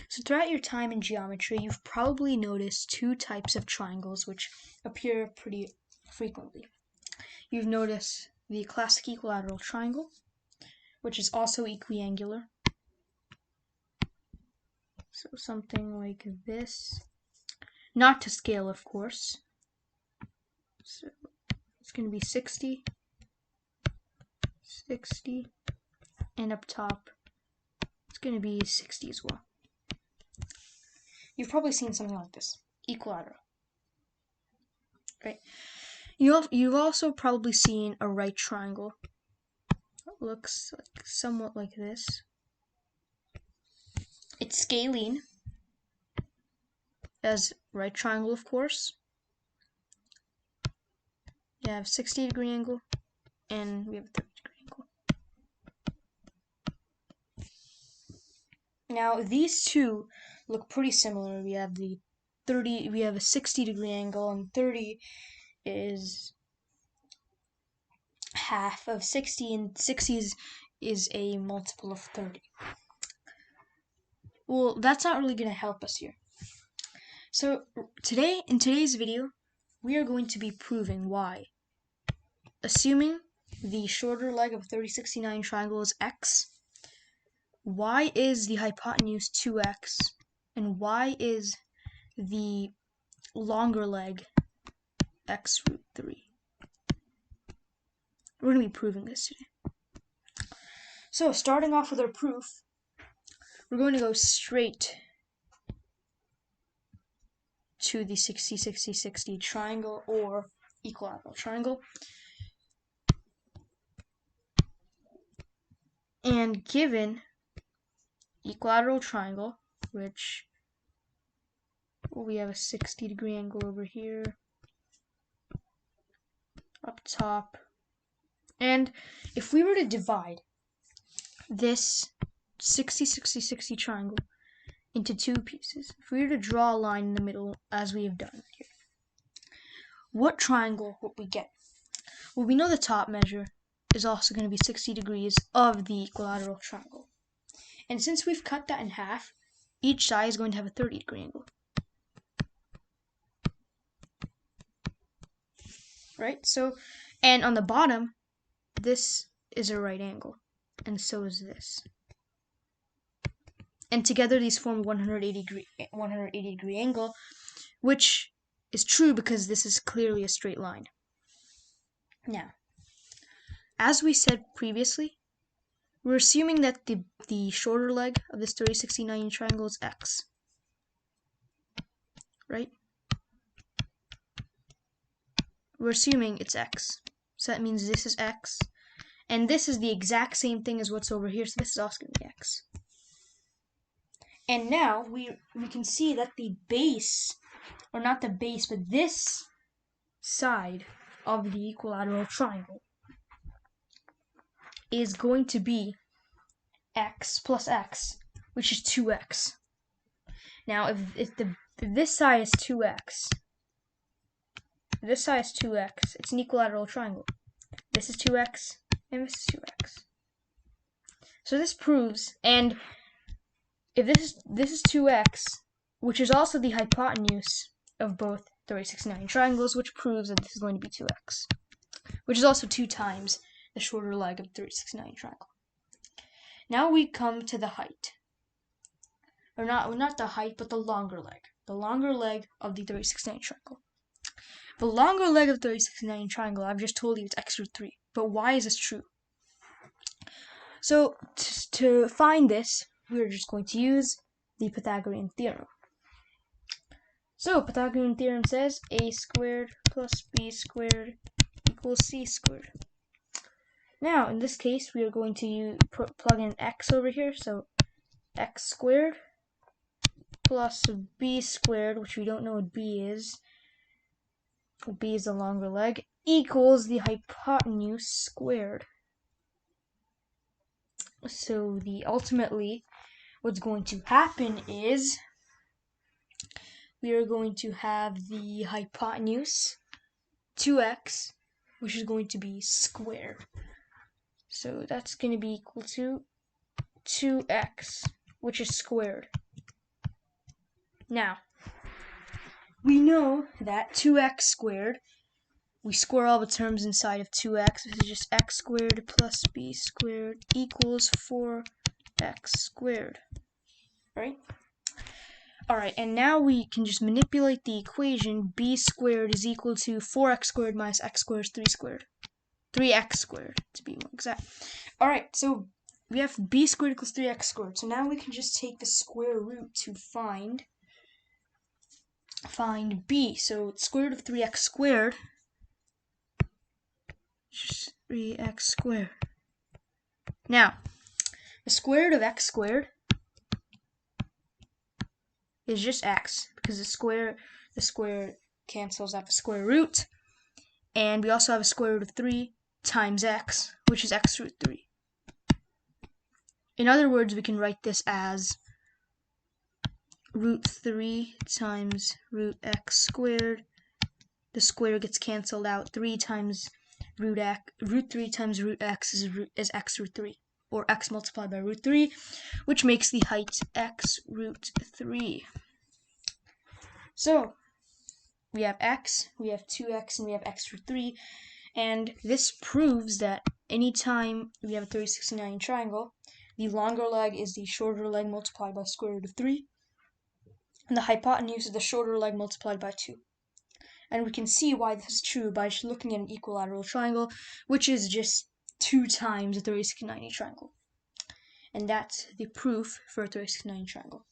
So throughout your time in geometry, you've probably noticed two types of triangles which appear pretty frequently. You've noticed the classic equilateral triangle, which is also equiangular. So something like this. Not to scale, of course. So it's going to be 60, 60, and up top, it's going to be 60 as well. You've probably seen something like this, equilateral, right? You've also probably seen a right triangle. It looks like somewhat like this. It's scalene, as right triangle, of course. You have 60-degree angle, and we have a 30-degree angle. Now these two look pretty similar. We have a 60-degree angle, and 30 is half of 60, and 60 is a multiple of 30. Well, that's not really going to help us here. So in today's video, we are going to be proving why, assuming the shorter leg of a 30-69 triangle is x, why is the hypotenuse 2x, and why is the longer leg x root 3. We're going to be proving this today. So starting off with our proof, we're going to go straight to the 60-60-60 triangle or equilateral triangle. And given equilateral triangle, which we have a 60-degree angle over here, up top, and if we were to divide this 60-60-60 triangle into two pieces, if we were to draw a line in the middle as we have done here, what triangle would we get? Well, we know the top measure is also going to be 60 degrees of the equilateral triangle. And since we've cut that in half, each side is going to have a 30-degree angle. Right? So, and on the bottom, this is a right angle, and so is this. And together these form 180-degree angle, which is true because this is clearly a straight line. Now, as we said previously, we're assuming that the shorter leg of this 30-60-90 triangle is x, right? We're assuming it's x, so that means this is x, and this is the exact same thing as what's over here, so this is also going to be x. And now we can see that the base, or not the base, but this side of the equilateral triangle is going to be x plus x, which is 2x. Now, if this side is 2x, this side is 2x, it's an equilateral triangle. This is 2x, and this is 2x. So this proves, and if this is 2x, which is also the hypotenuse of both 30-69 triangles, which proves that this is going to be 2x, which is also 2 times the shorter leg of the 30-69 triangle. Now we come to the height, or not the height, but the longer leg of the 30-69 triangle. The longer leg of the 30-69 triangle, I've just told you it's x root 3, but why is this true? So to find this, we're just going to use the Pythagorean theorem. So Pythagorean theorem says a squared plus b squared equals c squared. Now, in this case, we are going to plug in x over here, so x squared plus b squared, which we don't know what b is. B is the longer leg, equals the hypotenuse squared. So ultimately, what's going to happen is we are going to have the hypotenuse 2x, which is going to be squared. So that's going to be equal to 2x, which is squared. Now, we know that 2x squared, we square all the terms inside of 2x. This is just x squared plus b squared equals 4x squared, right? Alright, and now we can just manipulate the equation. B squared is equal to 4x squared minus x squared is 3 squared. 3x squared, to be more exact. Alright, so we have b squared equals 3x squared. So now we can just take the square root to find b. So square root of 3x squared is just 3x squared. Now, the square root of x squared is just x, because the square cancels out the square root, and we also have a square root of 3 times x, which is x root 3. In other words, we can write this as root 3 times root x squared. The square gets canceled out. 3 times root 3 times root x is x root 3, or x multiplied by root 3, which makes the height x root 3. So we have x, we have 2x, and we have x root 3, and this proves that anytime we have a 30, 60, 90 triangle, the longer leg is the shorter leg multiplied by square root of 3, and the hypotenuse is the shorter leg multiplied by 2. And we can see why this is true by just looking at an equilateral triangle, which is just 2 times a 30, 60, 90 triangle. And that's the proof for a 30, 60, 90 triangle.